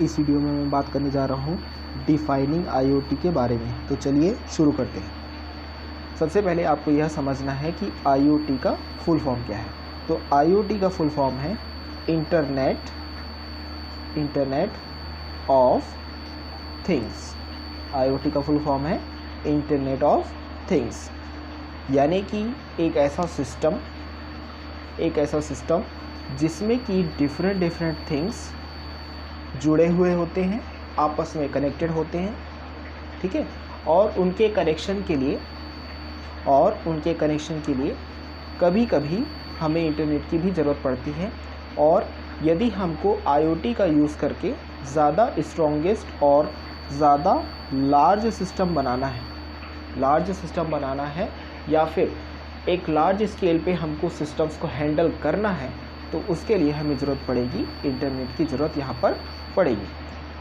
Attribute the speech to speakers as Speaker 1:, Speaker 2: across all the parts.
Speaker 1: इस वीडियो में मैं बात करने जा रहा हूँ डिफाइनिंग आईओटी के बारे में। तो चलिए शुरू करते हैं। सबसे पहले आपको यह समझना है कि आईओटी का फुल फॉर्म क्या है। तो आईओटी का फुल फॉर्म है इंटरनेट ऑफ थिंग्स। आईओटी का फुल फॉर्म है इंटरनेट ऑफ थिंग्स, यानी कि एक ऐसा सिस्टम जिसमें कि डिफरेंट थिंग्स जुड़े हुए होते हैं, आपस में कनेक्टेड होते हैं, ठीक है। और उनके कनेक्शन के लिए कभी कभी हमें इंटरनेट की भी ज़रूरत पड़ती है। और यदि हमको आईओटी का यूज़ करके ज़्यादा स्ट्रॉन्गेस्ट और ज़्यादा लार्ज सिस्टम बनाना है या फिर एक लार्ज स्केल पे हमको सिस्टम्स को हैंडल करना है, तो उसके लिए हमें ज़रूरत पड़ेगी, इंटरनेट की ज़रूरत यहाँ पर पड़ेगी,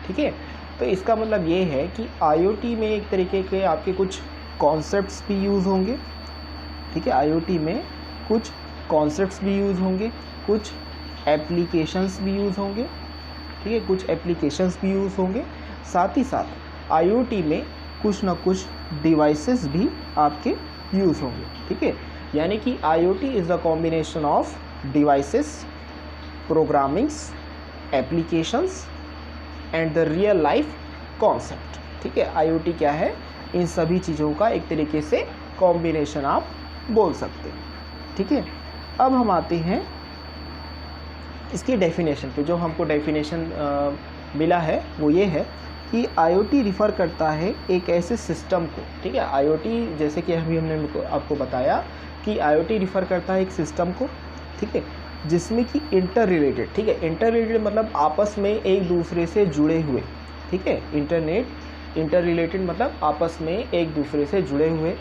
Speaker 1: ठीक है। तो इसका मतलब ये है कि आईओटी में एक तरीके के आपके कुछ कॉन्सेप्ट्स भी यूज़ होंगे, ठीक है। आईओटी में कुछ कॉन्सेप्ट्स भी यूज़ होंगे, कुछ एप्लीकेशंस भी यूज़ होंगे, ठीक है, कुछ एप्लीकेशंस भी यूज़ होंगे। साथ ही साथ आईओटी में कुछ ना कुछ डिवाइसेस भी आपके यूज़ होंगे, ठीक है। यानी कि IoT is a combination of devices, programmings, applications and the real life concept, ठीक है। आईओटी क्या है? इन सभी चीज़ों का एक तरीके से कॉम्बिनेशन आप बोल सकते हैं, ठीक है। अब हम आते हैं इसकी डेफिनेशन पे। जो हमको डेफिनेशन मिला है वो ये है कि आईओटी रिफ़र करता है एक ऐसे सिस्टम को, ठीक है। आईओटी जैसे कि हमने आपको बताया कि आईओटी रिफ़र करता है एक सिस्टम को, ठीक है, जिसमें कि इंटर रिलेटेड, ठीक है। इंटर रिलेटेड मतलब आपस में एक दूसरे से जुड़े हुए, ठीक है। इंटर रिलेटेड मतलब आपस में एक दूसरे से जुड़े हुए,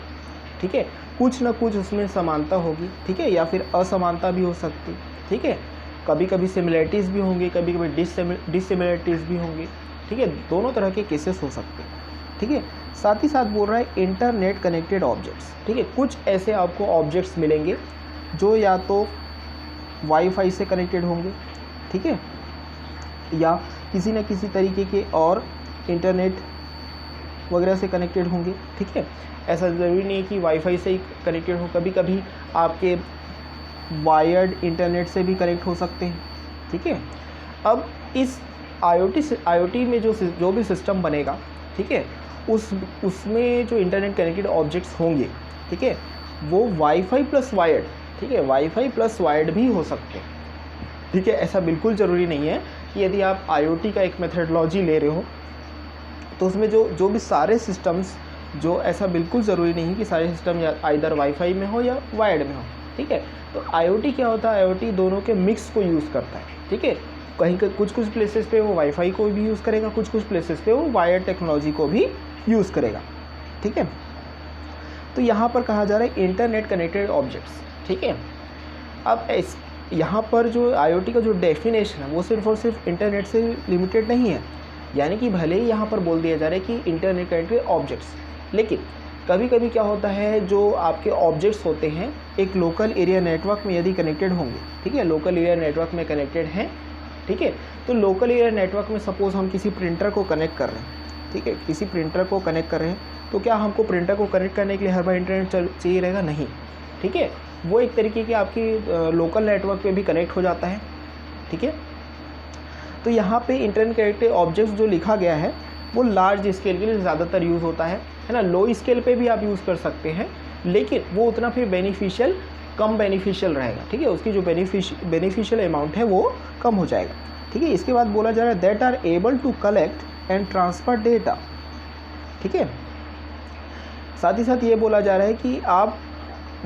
Speaker 1: ठीक है। कुछ ना कुछ उसमें समानता होगी, ठीक है, या फिर असमानता भी हो सकती, ठीक है। कभी कभी सिमिलरिटीज़ भी होंगी, कभी कभी डिससिमिलरिटीज़ भी होंगी, ठीक है। दोनों तरह के केसेस हो सकते हैं, ठीक है। साथ ही साथ बोल रहा है इंटरनेट कनेक्टेड ऑब्जेक्ट्स, ठीक है। कुछ ऐसे आपको ऑब्जेक्ट्स मिलेंगे जो या तो वाईफाई से कनेक्टेड होंगे, ठीक है, या किसी न किसी तरीके के और इंटरनेट वगैरह से कनेक्टेड होंगे, ठीक है। ऐसा ज़रूरी नहीं है कि वाईफाई से ही कनेक्टेड हो, कभी कभी आपके वायर्ड इंटरनेट से भी कनेक्ट हो सकते हैं, ठीक है। अब इस आईओटी में जो भी सिस्टम बनेगा, ठीक है, उसमें जो इंटरनेट कनेक्टेड ऑब्जेक्ट्स होंगे, ठीक है, वो वाईफाई प्लस वायर्ड, ठीक है, वाईफाई प्लस वायर्ड भी हो सकते हैं, ठीक है। ऐसा बिल्कुल ज़रूरी नहीं है कि यदि आप आईओटी का एक मेथडोलॉजी ले रहे हो तो उसमें जो भी सारे सिस्टम्स, जो ऐसा बिल्कुल ज़रूरी नहीं है कि सारे सिस्टम या आइदर वाईफाई में हो या वायर्ड में हो, ठीक है। तो आईओटी क्या होता है? आईओटी दोनों के मिक्स को यूज़ करता है, ठीक है। कहीं कुछ प्लेसेस पे वो वाईफाई को भी यूज़ करेगा, कुछ प्लेसेस पे वो वायर्ड टेक्नोलॉजी को भी यूज़ करेगा, ठीक है। तो यहाँ पर कहा जा रहा है इंटरनेट कनेक्टेड ऑब्जेक्ट्स, ठीक है। अब यहाँ पर जो आईओटी का जो डेफिनेशन है वो सिर्फ और सिर्फ इंटरनेट से लिमिटेड नहीं है। यानी कि भले ही यहाँ पर बोल दिया जा रहा है कि इंटरनेट कनेक्टेड ऑब्जेक्ट्स, लेकिन कभी कभी क्या होता है, जो आपके ऑब्जेक्ट्स होते हैं एक लोकल एरिया नेटवर्क में यदि कनेक्टेड होंगे, ठीक है, लोकल एरिया नेटवर्क में कनेक्टेड हैं, ठीक है। तो लोकल एरिया नेटवर्क में सपोज़ हम किसी प्रिंटर को कनेक्ट कर रहे हैं, ठीक है, किसी प्रिंटर को कनेक्ट कर रहे हैं, तो क्या हमको प्रिंटर को कनेक्ट करने के लिए हर बार इंटरनेट चाहिए रहेगा? नहीं, ठीक है। वो एक तरीके की आपकी लोकल नेटवर्क पे भी कनेक्ट हो जाता है, ठीक है। तो यहाँ पे इंटरनेट कनेक्टेड ऑब्जेक्ट्स जो लिखा गया है वो लार्ज स्केल के लिए ज़्यादातर यूज़ होता है ना। लो स्केल पे भी आप यूज़ कर सकते हैं, लेकिन वो उतना फिर कम बेनिफिशियल रहेगा, ठीक है। उसकी जो बेनिफिशियल अमाउंट है वो कम हो जाएगा, ठीक है। इसके बाद बोला जा रहा है that are able to collect and transfer data, ठीक है। साथ ही साथ ये बोला जा रहा है कि आप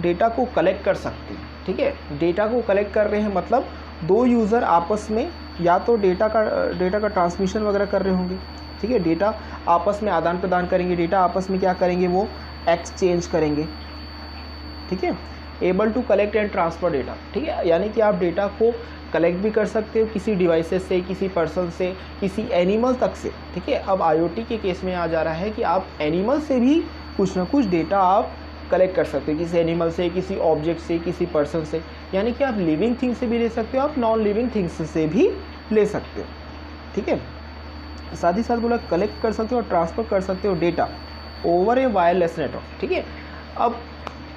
Speaker 1: डेटा को कलेक्ट कर सकते हैं, ठीक है। डेटा को कलेक्ट कर रहे हैं मतलब दो यूज़र आपस में या तो डेटा का ट्रांसमिशन वगैरह कर रहे होंगे, ठीक है। डेटा आपस में आदान प्रदान करेंगे, डेटा आपस में क्या करेंगे, वो एक्सचेंज करेंगे, ठीक है। Able to collect and transfer data, ठीक है, यानी कि आप डेटा को कलेक्ट भी कर सकते हो किसी डिवाइसेस से, किसी पर्सन से, किसी एनिमल तक से, ठीक है। अब आईओटी के केस में आ जा रहा है कि आप एनिमल से भी कुछ ना कुछ डेटा आप कलेक्ट कर सकते हो, किसी एनिमल से, किसी ऑब्जेक्ट से, किसी पर्सन से। यानी कि आप लिविंग थिंग्स से भी ले सकते हो, आप नॉन लिविंग थिंग्स से भी ले सकते हो, ठीक है। साथ ही साथ बोला कलेक्ट कर सकते हो और ट्रांसफ़र कर सकते हो डेटा ओवर ए वायरलेस नेटवर्क। ठीक है, अब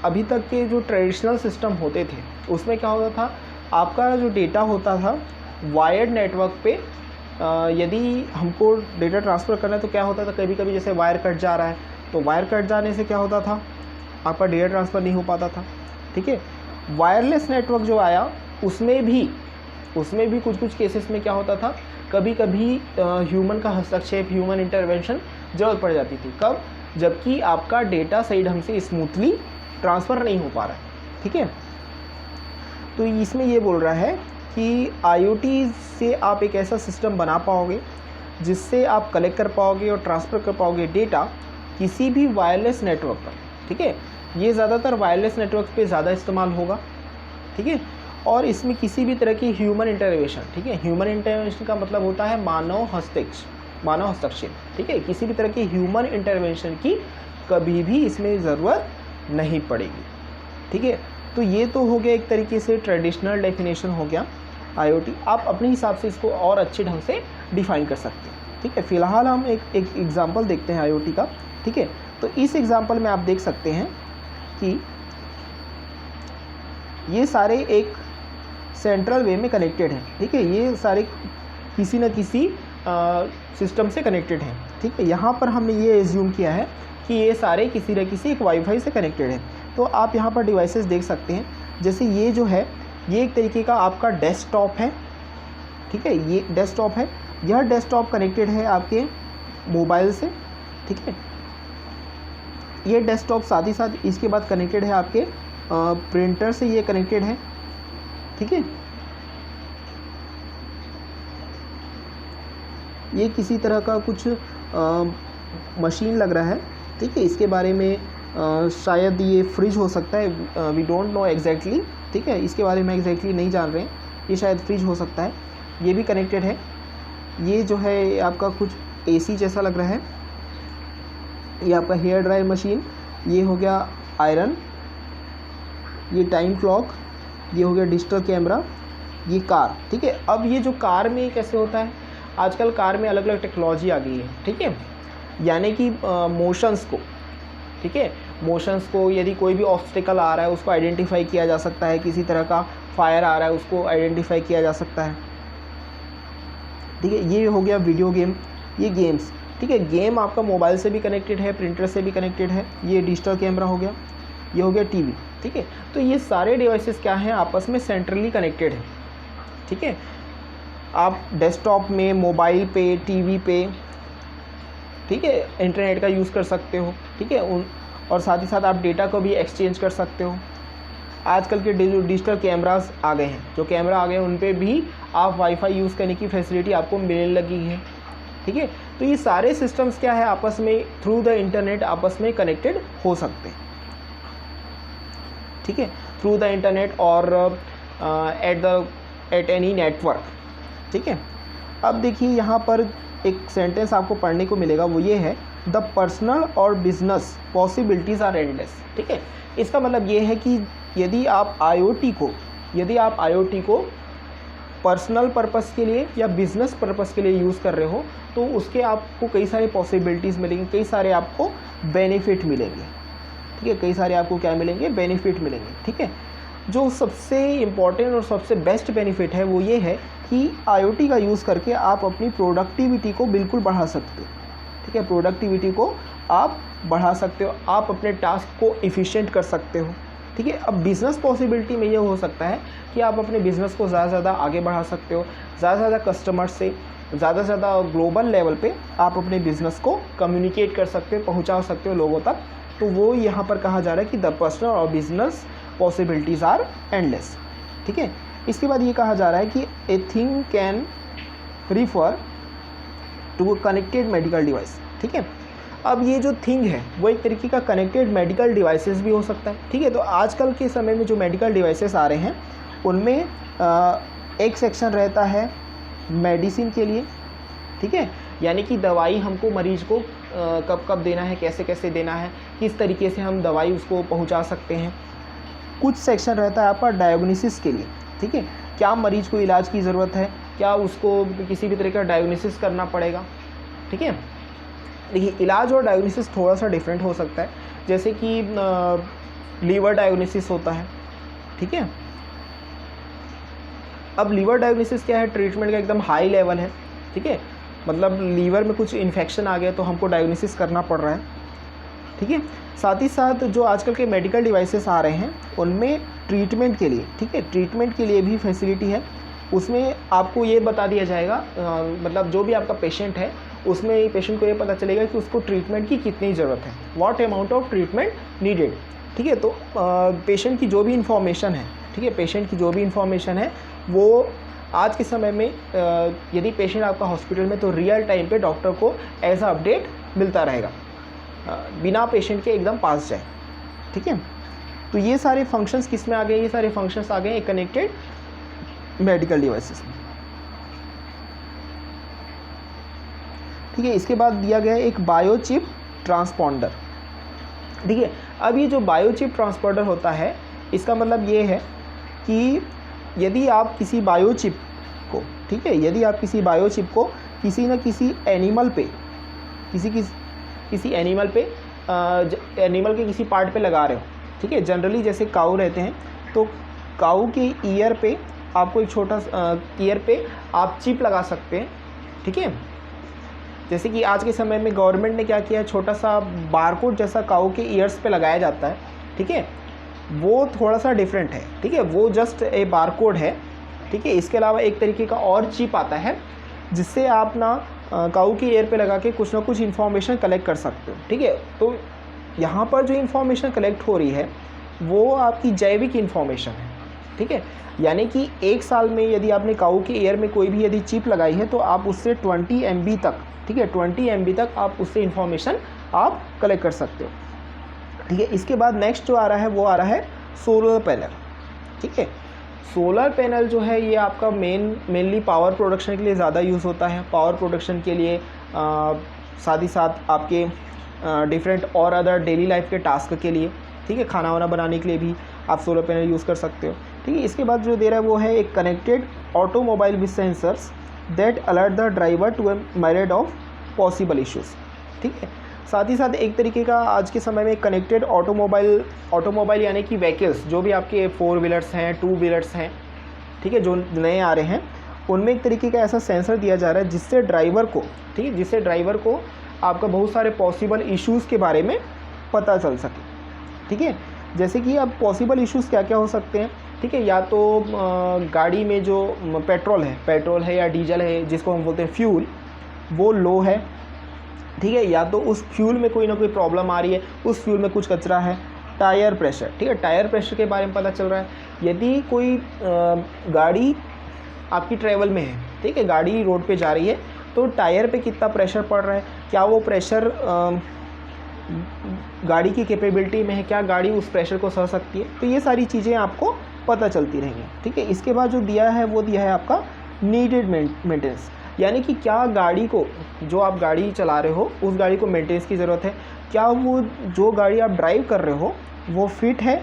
Speaker 1: अभी तक के जो ट्रेडिशनल सिस्टम होते थे उसमें क्या होता था, आपका जो डेटा होता था वायर्ड नेटवर्क पे यदि हमको डेटा ट्रांसफ़र करना है तो क्या होता था, कभी कभी जैसे वायर कट जा रहा है तो वायर कट जाने से क्या होता था, आपका डेटा ट्रांसफ़र नहीं हो पाता था। ठीक है, वायरलेस नेटवर्क जो आया उसमें भी कुछ केसेस में क्या होता था, कभी कभी ह्यूमन का हस्तक्षेप, ह्यूमन इंटरवेंशन ज़रूरत पड़ जाती थी। कब? जबकि आपका डेटा सही ढंग से स्मूथली ट्रांसफ़र नहीं हो पा रहा है। ठीक है, तो इसमें ये बोल रहा है कि IoT से आप एक ऐसा सिस्टम बना पाओगे जिससे आप कलेक्ट कर पाओगे और ट्रांसफ़र कर पाओगे डेटा किसी भी वायरलेस नेटवर्क पर। ठीक है, ये ज़्यादातर वायरलेस नेटवर्क पे ज़्यादा इस्तेमाल होगा। ठीक है, और इसमें किसी भी तरह की ह्यूमन इंटरवेंशन, ठीक है, ह्यूमन इंटरवेंशन का मतलब होता है मानव हस्तक्षेप। ठीक है, किसी भी तरह की ह्यूमन इंटरवेंशन की कभी भी इसमें ज़रूरत नहीं पड़ेगी। ठीक है, तो ये तो हो गया एक तरीके से ट्रेडिशनल डेफिनेशन हो गया IoT। आप अपने हिसाब से इसको और अच्छे ढंग से डिफ़ाइन कर सकते हैं। ठीक है, फ़िलहाल हम एक एग्ज़ाम्पल देखते हैं IoT का। ठीक है, तो इस एग्ज़ाम्पल में आप देख सकते हैं कि ये सारे एक सेंट्रल वे में कनेक्टेड हैं। ठीक है, ये सारे किसी न किसी सिस्टम से कनेक्टेड हैं। ठीक है, यहाँ पर हमने ये एज्यूम किया है कि ये सारे किसी न किसी एक वाईफाई से कनेक्टेड हैं। तो आप यहाँ पर डिवाइसेस देख सकते हैं, जैसे ये जो है ये एक तरीके का आपका डेस्कटॉप है। ठीक है, ये डेस्कटॉप है, यह डेस्कटॉप कनेक्टेड है आपके मोबाइल से। ठीक है, ये डेस्कटॉप साथ ही साथ इसके बाद कनेक्टेड है आपके प्रिंटर से, ये कनेक्टेड है। ठीक है, ये किसी तरह का कुछ मशीन लग रहा है। ठीक है, इसके बारे में शायद ये फ्रिज हो सकता है, वी डोंट नो एग्जैक्टली। ठीक है, इसके बारे में एग्जैक्टली नहीं जान रहे हैं, ये शायद फ्रिज हो सकता है। ये भी कनेक्टेड है। ये जो है आपका कुछ AC जैसा लग रहा है। ये आपका हेयर ड्रायर मशीन, ये हो गया आयरन, ये टाइम क्लॉक, ये हो गया डिजिटल कैमरा, ये कार। ठीक है, अब ये जो कार में कैसे होता है, आजकल कार में अलग अलग टेक्नोलॉजी आ गई है। ठीक है, यानी कि मोशंस को, ठीक है, मोशंस को यदि कोई भी ऑब्स्टिकल आ रहा है उसको आइडेंटिफाई किया जा सकता है, किसी तरह का फायर आ रहा है उसको आइडेंटिफाई किया जा सकता है। ठीक है, ये हो गया वीडियो गेम, ये गेम्स। ठीक है, गेम आपका मोबाइल से भी कनेक्टेड है, प्रिंटर से भी कनेक्टेड है। ये डिजिटल कैमरा हो गया, ये हो गया TV। ठीक है, तो ये सारे डिवाइसेस क्या हैं, आपस में सेंट्रली कनेक्टेड हैं। ठीक है, आप डेस्कटॉप में, मोबाइल पे, TV पे, ठीक है, इंटरनेट का यूज़ कर सकते हो। ठीक है, और साथ ही साथ आप डेटा को भी एक्सचेंज कर सकते हो। आजकल के डिजिटल कैमरास आ गए हैं, जो कैमरा आ गए हैं उन पे भी आप वाईफाई यूज़ करने की फैसिलिटी आपको मिलने लगी है। ठीक है, तो ये सारे सिस्टम्स क्या है, आपस में थ्रू द इंटरनेट आपस में कनेक्टेड हो सकते हैं। ठीक है, थ्रू द इंटरनेट और एट एनी नेटवर्क। ठीक है, अब देखिए यहाँ पर एक सेंटेंस आपको पढ़ने को मिलेगा, वो ये है, द पर्सनल और बिजनेस पॉसिबिलिटीज़ आर एंडलेस। ठीक है, इसका मतलब ये है कि यदि आप IoT को पर्सनल पर्पस के लिए या बिज़नेस पर्पस के लिए यूज़ कर रहे हो तो उसके आपको कई सारे पॉसिबिलिटीज़ मिलेंगे, कई सारे आपको बेनिफिट मिलेंगे। ठीक है, कई सारे आपको क्या मिलेंगे, बेनिफिट मिलेंगे। ठीक है, जो सबसे इम्पॉर्टेंट और सबसे बेस्ट बेनिफिट है वो ये है कि IoT का यूज़ करके आप अपनी प्रोडक्टिविटी को बिल्कुल बढ़ा सकते हो। ठीक है, प्रोडक्टिविटी को आप बढ़ा सकते हो, आप अपने टास्क को एफिशिएंट कर सकते हो। ठीक है, अब बिज़नेस पॉसिबिलिटी में ये हो सकता है कि आप अपने बिज़नेस को ज़्यादा से ज़्यादा आगे बढ़ा सकते हो, ज़्यादा से ज़्यादा कस्टमर्स से, ज़्यादा से ज़्यादा ग्लोबल लेवल पे आप अपने बिज़नेस को कम्युनिकेट कर सकते हो, पहुंचा सकते हो लोगों तक। तो वो यहाँ पर कहा जा रहा है कि द पर्सनल और बिज़नेस पॉसिबिलिटीज़ आर एंडलेस। ठीक है, इसके बाद ये कहा जा रहा है कि a thing can refer to a connected medical device. ठीक है, अब ये जो थिंग है वो एक तरीके का कनेक्टेड मेडिकल डिवाइसेस भी हो सकता है। ठीक है, तो आजकल के समय में जो मेडिकल डिवाइसेस आ रहे हैं उनमें एक सेक्शन रहता है मेडिसिन के लिए। ठीक है, यानी कि दवाई हमको मरीज़ को कब कब देना है, कैसे कैसे देना है, किस तरीके से हम दवाई उसको पहुंचा सकते हैं। कुछ सेक्शन रहता है आपका डायग्नोसिस के लिए। ठीक है, क्या मरीज़ को इलाज की ज़रूरत है, क्या उसको किसी भी तरह का डायग्नोसिस करना पड़ेगा। ठीक है। देखिए इलाज और डायग्नोसिस थोड़ा सा डिफरेंट हो सकता है, जैसे कि लीवर डायग्नोसिस होता है, ठीक है। अब लीवर डायग्नोसिस क्या है, ट्रीटमेंट का एकदम हाई लेवल है, ठीक है। मतलब लीवर में कुछ इन्फेक्शन आ गया तो हमको डायग्नोसिस करना पड़ रहा है, ठीक है। साथ ही साथ जो आजकल के मेडिकल डिवाइसेस आ रहे हैं उनमें ट्रीटमेंट के लिए, ठीक है, ट्रीटमेंट के लिए भी फैसिलिटी है। उसमें आपको ये बता दिया जाएगा, मतलब जो भी आपका पेशेंट है उसमें पेशेंट को ये पता चलेगा कि उसको ट्रीटमेंट की कितनी ज़रूरत है, what amount of treatment needed, ठीक है। तो पेशेंट की जो भी इंफॉर्मेशन है, ठीक है, पेशेंट की जो भी इंफॉर्मेशन है वो आज के समय में यदि पेशेंट आपका हॉस्पिटल में, तो रियल टाइम पे डॉक्टर को ऐसा अपडेट मिलता रहेगा, बिना पेशेंट के एकदम पास जाए, ठीक है। तो ये सारे फंक्शंस किस में आ गए, ये सारे फंक्शंस आ गए एक कनेक्टेड मेडिकल डिवाइसेस में, ठीक है। इसके बाद दिया गया एक बायोचिप ट्रांसपोंडर, ठीक है। अब ये जो बायोचिप ट्रांसपोंडर होता है, इसका मतलब ये है कि यदि आप किसी बायोचिप को, ठीक है, यदि आप किसी बायोचिप को किसी न किसी एनिमल पे, किसी एनिमल पे, एनिमल के किसी पार्ट पे लगा रहे हो, ठीक है। जनरली जैसे काऊ रहते हैं तो काऊ के ईयर पे आपको एक छोटा ईयर पे आप चिप लगा सकते हैं, ठीक है। जैसे कि आज के समय में गवर्नमेंट ने क्या किया है, छोटा सा बारकोड जैसा काऊ के ईयर्स पे लगाया जाता है, ठीक है। वो थोड़ा सा डिफरेंट है, ठीक है, वो जस्ट ए बारकोड है, ठीक है। इसके अलावा एक तरीके का और चिप आता है जिससे आप ना काऊ के ईयर पे लगा के कुछ ना कुछ इन्फॉर्मेशन कलेक्ट कर सकते हो, ठीक है। तो यहाँ पर जो इन्फॉर्मेशन कलेक्ट हो रही है वो आपकी जैविक इन्फॉर्मेशन है, ठीक है। यानी कि एक साल में यदि आपने काऊ के ईयर में कोई भी यदि चिप लगाई है तो आप उससे 20 MB तक, ठीक है, 20 MB तक आप उससे इन्फॉर्मेशन आप कलेक्ट कर सकते हो, ठीक है। इसके बाद नेक्स्ट जो आ रहा है वो आ रहा है सोलर पैनल, ठीक है। सोलर पैनल जो है ये आपका मेनली पावर प्रोडक्शन के लिए ज़्यादा यूज़ होता है, पावर प्रोडक्शन के लिए, साथ ही साथ आपके डिफरेंट और अदर डेली लाइफ के टास्क के लिए, ठीक है, खाना वाना बनाने के लिए भी आप सोलर पैनल यूज़ कर सकते हो, ठीक है। इसके बाद जो दे रहा है वो है एक connected automobile with sensors that alert the driver to a myriad of possible issues, ठीक है। साथ ही साथ एक तरीके का आज के समय में कनेक्टेड ऑटोमोबाइल यानी कि व्हीकल्स, जो भी आपके 4 व्हीलर्स हैं, 2 व्हीलर्स हैं, ठीक है, जो नए आ रहे हैं, उनमें एक तरीके का ऐसा सेंसर दिया जा रहा है जिससे ड्राइवर को, ठीक है, जिससे ड्राइवर को आपका बहुत सारे पॉसिबल इश्यूज़ के बारे में पता चल सके, ठीक है। जैसे कि अब पॉसिबल इश्यूज़ क्या क्या हो सकते हैं, ठीक है। या तो गाड़ी में जो पेट्रोल है या डीजल है, जिसको हम बोलते हैं फ्यूल, वो लो है, ठीक है। या तो उस फ्यूल में कोई ना कोई प्रॉब्लम आ रही है, उस फ्यूल में कुछ कचरा है। टायर प्रेशर, ठीक है, टायर प्रेशर के बारे में पता चल रहा है। यदि कोई गाड़ी आपकी ट्रैवल में है, ठीक है, गाड़ी रोड पे जा रही है, तो टायर पे कितना प्रेशर पड़ रहा है, क्या वो प्रेशर गाड़ी की कैपेबिलिटी में है, क्या गाड़ी उस प्रेशर को सह सकती है, तो ये सारी चीज़ें आपको पता चलती रहेंगी, ठीक है। इसके बाद जो दिया है वो दिया है आपका नीडेड मेंटेनेंस, यानी कि क्या गाड़ी को, जो आप गाड़ी चला रहे हो उस गाड़ी को मेंटेनेंस की ज़रूरत है, क्या वो जो गाड़ी आप ड्राइव कर रहे हो वो फिट है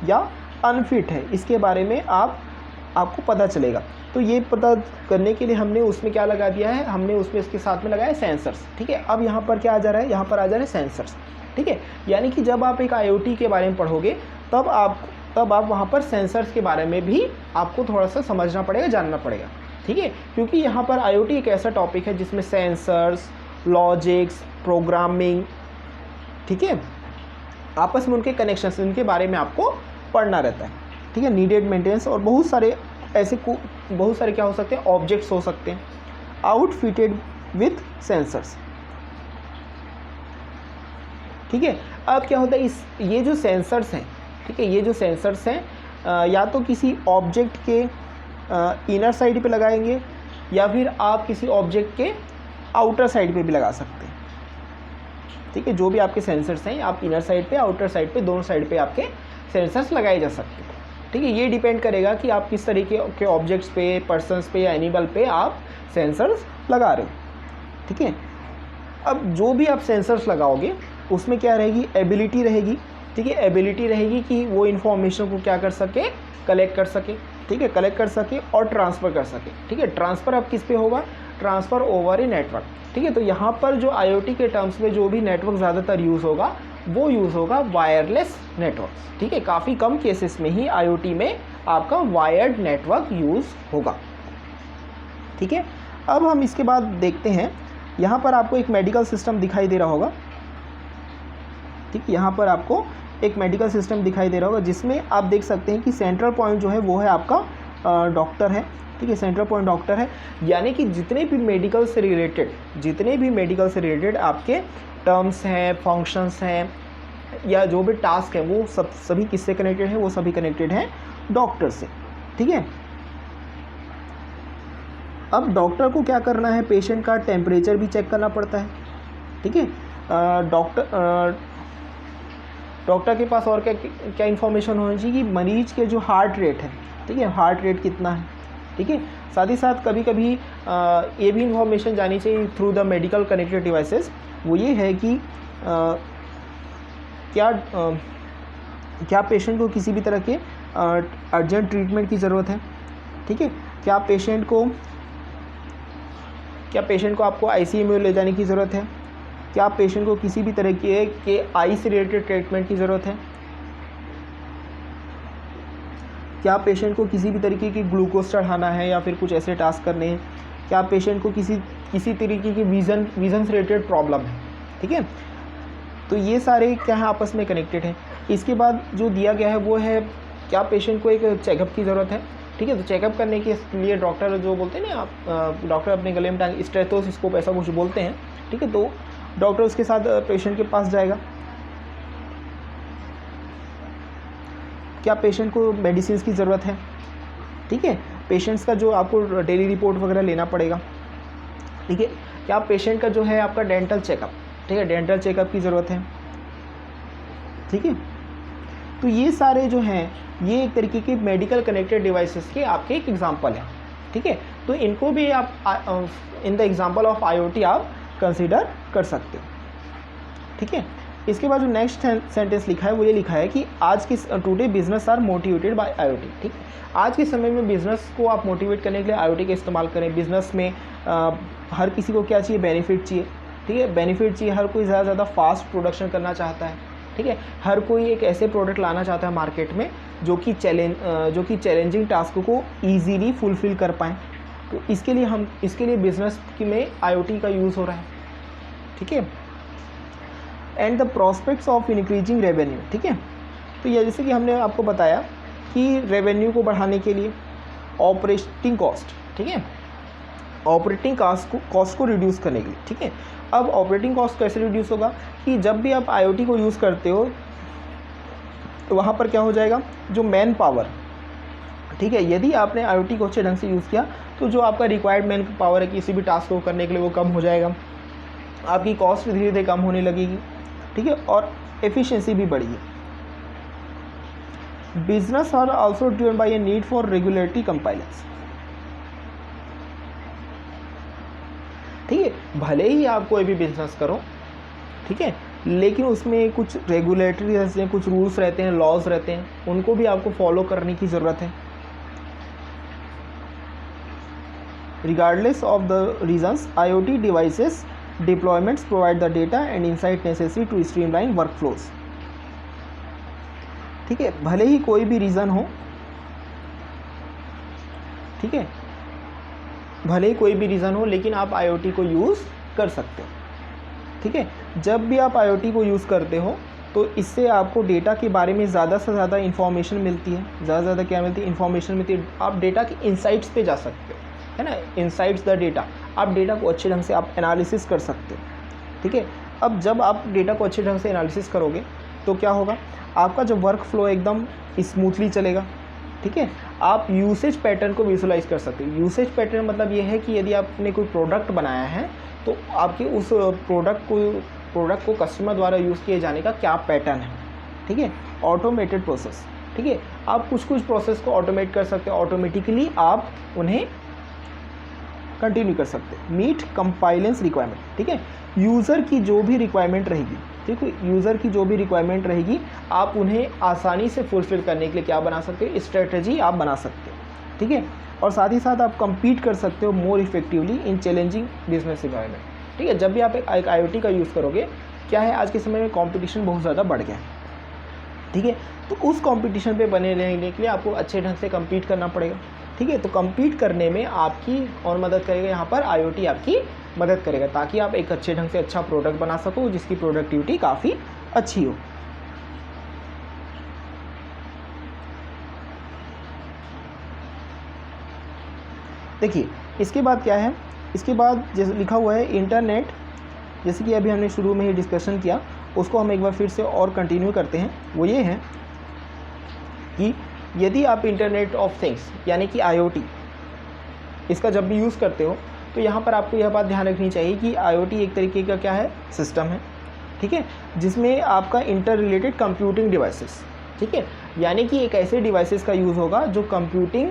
Speaker 1: या अनफिट है, इसके बारे में आपको पता चलेगा। तो ये पता करने के लिए हमने उसमें क्या लगा दिया है, हमने उसमें इसके साथ में लगाया है सेंसर्स, ठीक है। अब यहाँ पर क्या आ जा रहा है, यहाँ पर आ जा रहे हैं सेंसर्स, ठीक है। यानी कि जब आप एक IoT के बारे में पढ़ोगे तब आप वहाँ पर सेंसर्स के बारे में भी आपको थोड़ा सा समझना पड़ेगा, जानना पड़ेगा, ठीक है। क्योंकि यहाँ पर IoT एक ऐसा टॉपिक है जिसमें सेंसर्स, लॉजिक्स, प्रोग्रामिंग, ठीक है, आपस में उनके कनेक्शंस, उनके बारे में आपको पढ़ना रहता है, ठीक है। नीडेड मेंटेनेंस और बहुत सारे क्या हो सकते हैं, ऑब्जेक्ट्स हो सकते हैं आउटफिटेड विथ सेंसर्स, ठीक है। अब क्या होता है, ये जो सेंसर्स हैं, ठीक है, ये जो सेंसर्स हैं या तो किसी ऑब्जेक्ट के इनर साइड पे लगाएंगे या फिर आप किसी ऑब्जेक्ट के आउटर साइड पे भी लगा सकते हैं, ठीक है। जो भी आपके सेंसर्स हैं, आप इनर साइड पे, आउटर साइड पे, दोनों साइड पे आपके सेंसर्स लगाए जा सकते हैं, ठीक है। ये डिपेंड करेगा कि आप किस तरीके के ऑब्जेक्ट्स पे, पर्सन्स पे या एनिमल पे आप सेंसर्स लगा रहे हो, ठीक है। अब जो भी आप सेंसर्स लगाओगे उसमें क्या रहेगी, एबिलिटी रहेगी, ठीक है। एबिलिटी रहेगी कि वो इन्फॉर्मेशन को क्या कर सके, कलेक्ट कर सके, ठीक है, कलेक्ट कर सके और ट्रांसफ़र कर सके, ठीक है। ट्रांसफ़र अब किस पे होगा, ट्रांसफ़र ओवर ए नेटवर्क। ठीक है, तो यहाँ पर जो IoT के टर्म्स में जो भी नेटवर्क ज़्यादातर यूज़ होगा वो यूज़ होगा वायरलेस नेटवर्क। ठीक है, काफ़ी कम केसेस में ही IoT में आपका वायर्ड नेटवर्क यूज़ होगा। ठीक है, अब हम इसके बाद देखते हैं, यहाँ पर आपको एक मेडिकल सिस्टम दिखाई दे रहा होगा। ठीक, यहाँ पर आपको एक मेडिकल सिस्टम दिखाई दे रहा होगा जिसमें आप देख सकते हैं कि सेंट्रल पॉइंट जो है वो है आपका डॉक्टर है। ठीक है, सेंट्रल पॉइंट डॉक्टर है, यानी कि जितने भी मेडिकल से रिलेटेड आपके टर्म्स हैं, फंक्शंस हैं या जो भी टास्क है वो सभी किससे कनेक्टेड है, वो सभी कनेक्टेड हैं डॉक्टर से। ठीक है, अब डॉक्टर को क्या करना है, पेशेंट का टेम्परेचर भी चेक करना पड़ता है। ठीक है, डॉक्टर के पास और क्या इन्फॉर्मेशन होनी चाहिए कि मरीज के जो हार्ट रेट है, ठीक है, हार्ट रेट कितना है। ठीक है, साथ ही साथ कभी कभी ये भी इन्फॉर्मेशन जानी चाहिए through the medical connected devices, वो ये है कि क्या पेशेंट को किसी भी तरह के अर्जेंट ट्रीटमेंट की ज़रूरत है। ठीक है, क्या पेशेंट को आपको ICU में ले जाने की ज़रूरत है, क्या पेशेंट को किसी भी तरह के आई से रिलेटेड ट्रीटमेंट की ज़रूरत है, क्या पेशेंट को किसी भी तरीके की ग्लूकोज चढ़ाना है या फिर कुछ ऐसे टास्क करने हैं, क्या पेशेंट को किसी तरीके की विज़न से रिलेटेड प्रॉब्लम है। ठीक है, तो ये सारे क्या है आपस में कनेक्टेड हैं। इसके बाद जो दिया गया है वो है क्या पेशेंट को एक चेकअप की ज़रूरत है। ठीक है, तो चेकअप करने के लिए डॉक्टर जो बोलते हैं ना, आप डॉक्टर अपने गले में टांग स्टेथोस्कोप ऐसा कुछ बोलते हैं। ठीक है, तो डॉक्टर उसके साथ पेशेंट के पास जाएगा। क्या पेशेंट को मेडिसिन की ज़रूरत है। ठीक है, पेशेंट्स का जो आपको डेली रिपोर्ट वगैरह लेना पड़ेगा। ठीक है, क्या पेशेंट का जो है आपका डेंटल चेकअप, ठीक है, डेंटल चेकअप की ज़रूरत है। ठीक है, तो ये सारे जो हैं ये एक तरीके के मेडिकल कनेक्टेड डिवाइसेस के आपके एक एग्जांपल हैं। ठीक है, तो इनको भी आप in the example of IoT आप कंसीडर कर सकते हो। ठीक है, इसके बाद जो नेक्स्ट सेंटेंस लिखा है वो ये लिखा है कि आज की today business are motivated by IoT। ठीक, आज के समय में बिज़नेस को आप मोटिवेट करने के लिए IoT का इस्तेमाल करें। बिज़नेस में हर किसी को क्या चाहिए, बेनिफिट चाहिए। ठीक है, बेनिफिट चाहिए, हर कोई ज़्यादा ज़्यादा फास्ट प्रोडक्शन करना चाहता है। ठीक है, हर कोई एक ऐसे प्रोडक्ट लाना चाहता है मार्केट में जो कि चैलेंजिंग टास्क को ईजीली फुलफ़िल कर पाएँ। तो इसके लिए बिज़नेस में IoT का यूज़ हो रहा है। ठीक है, and the prospects of increasing revenue. ठीक है, तो ये जैसे कि हमने आपको बताया कि रेवेन्यू को बढ़ाने के लिए ऑपरेटिंग कॉस्ट, ठीक है, ऑपरेटिंग कॉस्ट को रिड्यूस करने के लिए। ठीक है, अब ऑपरेटिंग कॉस्ट कैसे रिड्यूस होगा कि जब भी आप IoT को यूज़ करते हो तो वहाँ पर क्या हो जाएगा, जो मैन पावर, ठीक है, यदि आपने IoT को अच्छे ढंग से यूज़ किया तो जो आपका रिक्वायर्ड मैन पावर है किसी भी टास्क को करने के लिए वो कम हो जाएगा, आपकी कॉस्ट धीरे धीरे कम होने लगेगी। ठीक है, और एफिशिएंसी भी बढ़ेगी। Business are also driven by a need for regulatory compliance. ठीक है, भले ही आप कोई भी बिजनेस करो, ठीक है, लेकिन उसमें कुछ रेगुलेटरी रहते हैं, कुछ रूल्स रहते हैं, लॉज रहते हैं, उनको भी आपको फॉलो करने की ज़रूरत है। Regardless of the reasons IoT devices deployments provide the data and insight necessary to streamline workflows। ठीक है, भले ही कोई भी रीज़न हो, ठीक है, भले ही कोई भी रीज़न हो, लेकिन आप IoT को यूज़ कर सकते हो। ठीक है, जब भी आप IoT को यूज़ करते हो तो इससे आपको डेटा के बारे में ज़्यादा से ज़्यादा इन्फॉर्मेशन मिलती है। ज़्यादा से ज़्यादा क्या मिलती है, इन्फॉर्मेशन मिलती है। आप डेटा के इंसाइट्स पे जा सकते हो, है ना, इनसाइड्स द डेटा। आप डेटा को अच्छे ढंग से आप एनालिसिस कर सकते हो। ठीक है, अब जब आप डेटा को अच्छे ढंग से एनालिसिस करोगे तो क्या होगा, आपका जो वर्क फ्लो एकदम स्मूथली चलेगा। ठीक है, आप यूसेज पैटर्न को विजुलाइज कर सकते हो। यूसेज पैटर्न मतलब ये है कि यदि आपने कोई प्रोडक्ट बनाया है तो आपके उस प्रोडक्ट को कस्टमर द्वारा यूज़ किए जाने का क्या पैटर्न है। ठीक है, ऑटोमेटेड प्रोसेस। ठीक है, आप कुछ प्रोसेस को ऑटोमेट कर सकते हो, ऑटोमेटिकली आप उन्हें कंटिन्यू कर सकते हैं। Meet compliance requirement. ठीक है, यूज़र की जो भी रिक्वायरमेंट रहेगी, ठीक है, यूज़र की जो भी रिक्वायरमेंट रहेगी आप उन्हें आसानी से फुलफिल करने के लिए क्या बना सकते हो, स्ट्रेटजी आप बना सकते हो। ठीक है। और साथ ही साथ आप compete कर सकते हो more effectively in challenging business environment, ठीक है। जब भी आप एक IoT का यूज़ करोगे, क्या है आज के समय में कंपटीशन बहुत ज़्यादा बढ़ गया है, ठीक है। तो उस कंपटीशन पे बने रहने के लिए आपको अच्छे ढंग से compete करना पड़ेगा, ठीक है। तो compete करने में आपकी और मदद करेगा यहाँ पर IoT, आपकी मदद करेगा ताकि आप एक अच्छे ढंग से अच्छा प्रोडक्ट बना सको जिसकी प्रोडक्टिविटी काफ़ी अच्छी हो। देखिए इसके बाद क्या है, इसके बाद जैसे लिखा हुआ है इंटरनेट, जैसे कि अभी हमने शुरू में ही डिस्कशन किया, उसको हम एक बार फिर से और कंटिन्यू करते हैं। वो ये है कि यदि आप इंटरनेट ऑफ थिंग्स यानी कि IoT इसका जब भी यूज़ करते हो तो यहाँ पर आपको यह बात ध्यान रखनी चाहिए कि IoT एक तरीके का क्या है, सिस्टम है, ठीक है, जिसमें आपका इंटर रिलेटेड कंप्यूटिंग डिवाइसेस, ठीक है, यानी कि एक ऐसे डिवाइसेस का यूज़ होगा जो कंप्यूटिंग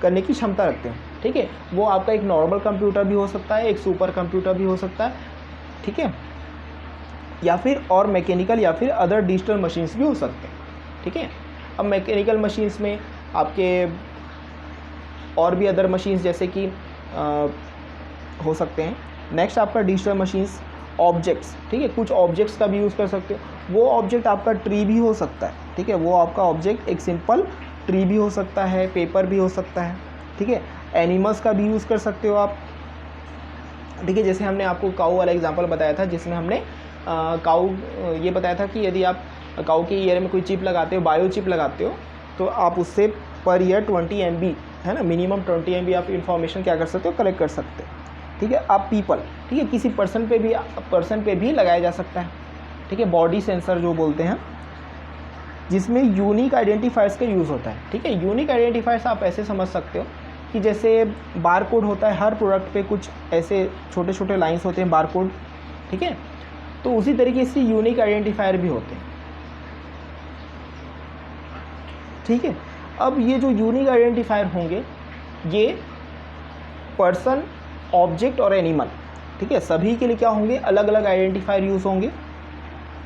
Speaker 1: करने की क्षमता रखते हैं, ठीक है। वो आपका एक नॉर्मल कंप्यूटर भी हो सकता है, एक सुपर कंप्यूटर भी हो सकता है, ठीक है, या फिर और मैकेनिकल या फिर अदर डिजिटल मशीन्स भी हो सकते हैं, ठीक है। अब मैकेनिकल मशीन्स में आपके और भी अदर मशीन्स जैसे कि हो सकते हैं। नेक्स्ट आपका डिजिटल मशीन्स, ऑब्जेक्ट्स, ठीक है, कुछ ऑब्जेक्ट्स का भी यूज़ कर सकते हो। वो ऑब्जेक्ट आपका ट्री भी हो सकता है, ठीक है, वो आपका ऑब्जेक्ट एक सिंपल ट्री भी हो सकता है, पेपर भी हो सकता है, ठीक है। एनिमल्स का भी यूज़ कर सकते हो आप, ठीक है, जैसे हमने आपको काऊ वाला एग्जांपल बताया था जिसमें हमने काऊ ये बताया था कि यदि आप काऊ के ईयर में कोई चिप लगाते हो, बायो चिप लगाते हो, तो आप उससे पर ईयर 20 MB है ना, मिनिमम 20 MB आप इन्फॉर्मेशन क्या कर सकते हो, कलेक्ट कर सकते हो, ठीक है। आप पीपल, ठीक है, किसी पर्सन पे भी लगाया जा सकता है, ठीक है, बॉडी सेंसर जो बोलते हैं, जिसमें यूनिक आइडेंटिफायर्स का यूज़ होता है, ठीक है। यूनिक आइडेंटिफायर्स आप ऐसे समझ सकते हो कि जैसे बार कोड होता है, हर प्रोडक्ट पे कुछ ऐसे छोटे छोटे लाइंस होते हैं बार कोड, ठीक है, तो उसी तरीके से यूनिक आइडेंटिफायर भी होते हैं, ठीक है। अब ये जो यूनिक आइडेंटिफायर होंगे ये पर्सन, ऑब्जेक्ट और एनिमल, ठीक है, सभी के लिए क्या होंगे, अलग अलग आइडेंटिफायर यूज़ होंगे,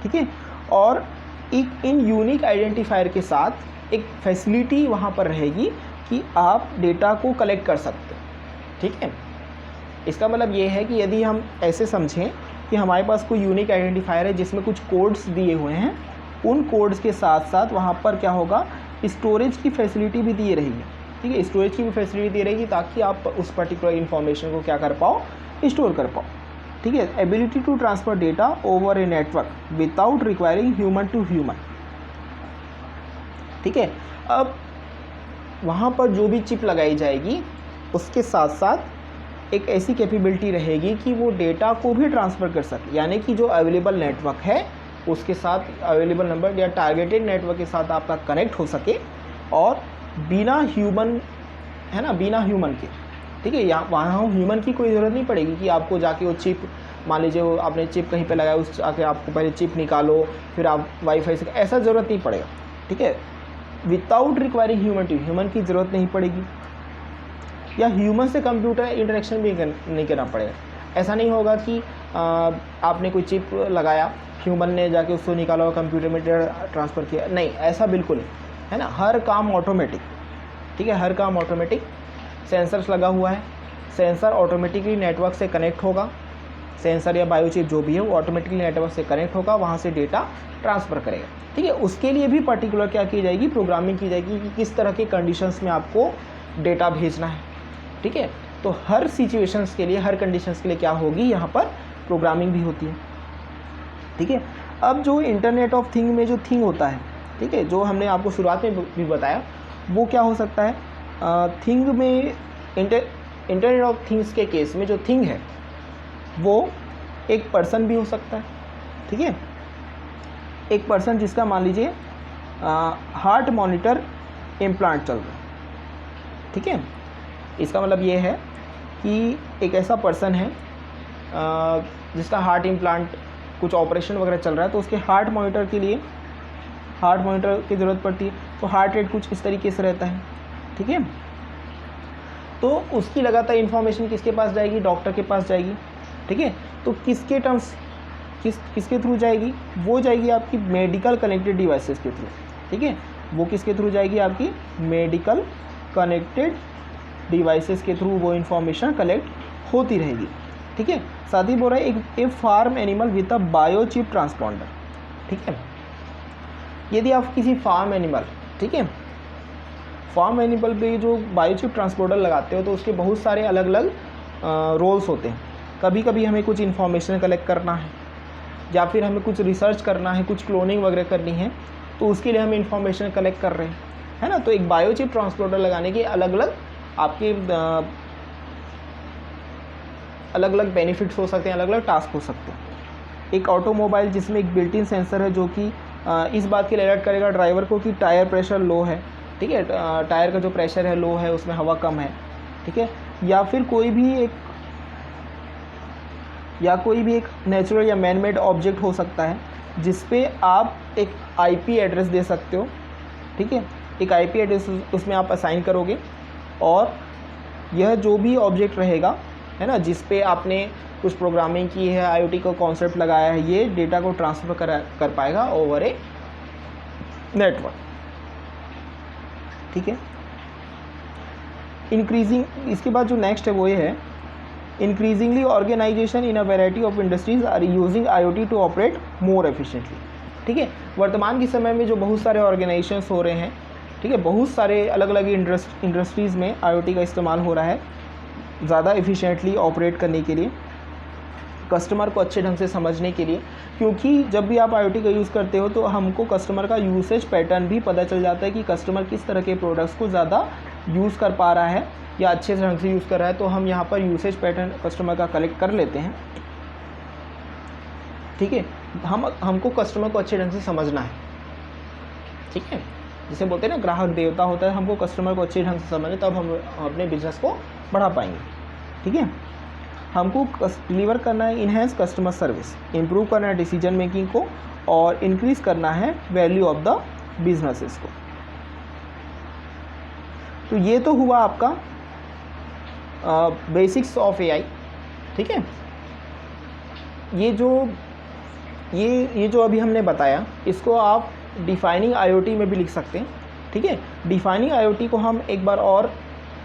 Speaker 1: ठीक है। और इन यूनिक आइडेंटिफायर के साथ एक फैसिलिटी वहाँ पर रहेगी कि आप डेटा को कलेक्ट कर सकते हैं, ठीक है। इसका मतलब ये है कि यदि हम ऐसे समझें कि हमारे पास कोई यूनिक आइडेंटिफायर है जिसमें कुछ कोड्स दिए हुए हैं, उन कोड्स के साथ साथ वहाँ पर क्या होगा, स्टोरेज की फैसिलिटी भी दी रहेगी, ठीक है, स्टोरेज की भी फैसिलिटी दी रहेगी ताकि आप उस पर्टिकुलर इन्फॉर्मेशन को क्या कर पाओ, स्टोर कर पाओ, ठीक है। Ability to transfer data over a network without requiring human to human, ठीक है। अब वहाँ पर जो भी चिप लगाई जाएगी उसके साथ साथ एक ऐसी कैपेबिलिटी रहेगी कि वो डेटा को भी ट्रांसफ़र कर सके, यानी कि जो अवेलेबल नेटवर्क है उसके साथ अवेलेबल नंबर या टारगेटेड नेटवर्क के साथ आपका कनेक्ट हो सके और बिना ह्यूमन, है ना, बिना ह्यूमन के, ठीक है। यहाँ वहाँ ह्यूमन की कोई ज़रूरत नहीं पड़ेगी कि आपको जाके वो चिप, मान लीजिए वो आपने चिप कहीं पे लगाया, उस आके आपको पहले चिप निकालो फिर आप वाईफाई से, ऐसा ज़रूरत नहीं पड़ेगा, ठीक है। Without requiring human to human की ज़रूरत नहीं पड़ेगी, या ह्यूमन से कंप्यूटर इंटरेक्शन भी नहीं करना पड़ेगा। ऐसा नहीं होगा कि आपने कोई चिप लगाया, ह्यूमन ने जाके उसको निकाला और कंप्यूटर में ट्रांसफ़र किया, नहीं, ऐसा बिल्कुल नहीं, है ना। हर काम ऑटोमेटिक, ठीक है, हर काम ऑटोमेटिक। सेंसर्स लगा हुआ है, सेंसर ऑटोमेटिकली नेटवर्क से कनेक्ट होगा, सेंसर या बायोचिप जो भी है वो ऑटोमेटिकली नेटवर्क से कनेक्ट होगा, वहाँ से डेटा ट्रांसफ़र करेगा, ठीक है। उसके लिए भी पर्टिकुलर क्या की जाएगी, प्रोग्रामिंग की जाएगी कि किस तरह के कंडीशंस में आपको डेटा भेजना है, ठीक है। तो हर सिचुएशंस के लिए, हर कंडीशंस के लिए क्या होगी, यहाँ पर प्रोग्रामिंग भी होती है, ठीक है। अब जो इंटरनेट ऑफ थिंग में जो थिंग होता है, ठीक है, जो हमने आपको शुरुआत में भी बताया, वो क्या हो सकता है, थिंग में इंटरनेट ऑफ थिंग्स के केस में जो थिंग है वो एक पर्सन भी हो सकता है, ठीक है। एक पर्सन जिसका मान लीजिए हार्ट मॉनिटर इम्प्लांट चल रहा है, ठीक है। इसका मतलब ये है कि एक ऐसा पर्सन है जिसका हार्ट इम्प्लांट कुछ ऑपरेशन वगैरह चल रहा है, तो उसके हार्ट मॉनिटर के लिए हार्ट मॉनिटर की ज़रूरत पड़ती है, तो हार्ट रेट कुछ इस तरीके से रहता है, ठीक है। तो उसकी लगातार इन्फॉर्मेशन किसके पास जाएगी, डॉक्टर के पास जाएगी, ठीक है। तो किसके टर्म्स, किसके थ्रू जाएगी, वो जाएगी आपकी मेडिकल कनेक्टेड डिवाइसेस के थ्रू, ठीक है। वो किसके थ्रू जाएगी, आपकी मेडिकल कनेक्टेड डिवाइसेस के थ्रू वो इन्फॉर्मेशन कलेक्ट होती रहेगी। ठीक है, साथ ही बोल रहा है एक farm animal with a biochip transponder. ठीक है, यदि आप किसी फार्म एनिमल, ठीक है, फार्म एनिमल पे जो बायोचिप ट्रांसपोर्टर लगाते हो तो उसके बहुत सारे अलग अलग रोल्स होते हैं। कभी कभी हमें कुछ इन्फॉर्मेशन कलेक्ट करना है या फिर हमें कुछ रिसर्च करना है, कुछ क्लोनिंग वगैरह करनी है, तो उसके लिए हम इन्फॉर्मेशन कलेक्ट कर रहे हैं, है ना। तो एक बायोचिप ट्रांसपोर्टर लगाने के अलग अलग आपके अलग अलग बेनिफिट्स हो सकते हैं, अलग अलग टास्क हो सकते हैं। एक ऑटोमोबाइल जिसमें एक बिल्ट इन सेंसर है जो कि इस बात के लिए अलर्ट करेगा ड्राइवर को कि टायर प्रेशर लो है। ठीक है, टायर का जो प्रेशर है लो है, उसमें हवा कम है। ठीक है, या फिर कोई भी एक नेचुरल या मैन मेड ऑब्जेक्ट हो सकता है जिस पे आप एक आईपी एड्रेस दे सकते हो। ठीक है, एक आईपी एड्रेस उसमें आप असाइन करोगे और यह जो भी ऑब्जेक्ट रहेगा, है ना, जिस पे आपने कुछ प्रोग्रामिंग की है, आईओटी का कॉन्सेप्ट लगाया है, ये डेटा को ट्रांसफ़र कर पाएगा ओवर ए नेटवर्क। ठीक है, इंक्रीजिंग, इसके बाद जो नेक्स्ट है वो ये है, increasingly organisation in a variety of industries are using IoT to operate more efficiently. ठीक है, वर्तमान के समय में जो बहुत सारे ऑर्गेनाइजेशंस हो रहे हैं, ठीक है, बहुत सारे अलग अलग इंडस्ट्रीज़ में आईओटी का इस्तेमाल हो रहा है ज़्यादा एफिशिएंटली ऑपरेट करने के लिए, कस्टमर को अच्छे ढंग से समझने के लिए। क्योंकि जब भी आप आईओटी का यूज़ करते हो तो हमको कस्टमर का यूसेज पैटर्न भी पता चल जाता है कि कस्टमर किस तरह के प्रोडक्ट्स को ज़्यादा यूज़ कर पा रहा है या अच्छे ढंग से यूज़ कर रहा है। तो हम यहाँ पर यूसेज पैटर्न कस्टमर का कलेक्ट कर लेते हैं। ठीक है, हमको कस्टमर को अच्छे ढंग से समझना है। ठीक है, जिसे बोलते हैं ना ग्राहक देवता होता है, हमको कस्टमर को अच्छे ढंग से समझे तब हम अपने बिजनेस को बढ़ा पाएंगे। ठीक है, हमको डिलीवर करना है इनहेंस कस्टमर सर्विस, इम्प्रूव करना है डिसीजन मेकिंग को और इंक्रीज़ करना है वैल्यू ऑफ द बिजनेसेस को। तो ये तो हुआ आपका बेसिक्स ऑफ एआई। ठीक है, ये जो अभी हमने बताया इसको आप डिफाइनिंग आईओटी में भी लिख सकते हैं। ठीक है, डिफाइनिंग आईओटी को हम एक बार और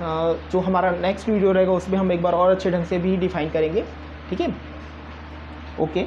Speaker 1: जो हमारा नेक्स्ट वीडियो रहेगा उसमें हम एक बार और अच्छे ढंग से भी डिफाइन करेंगे। ठीक है, ओके।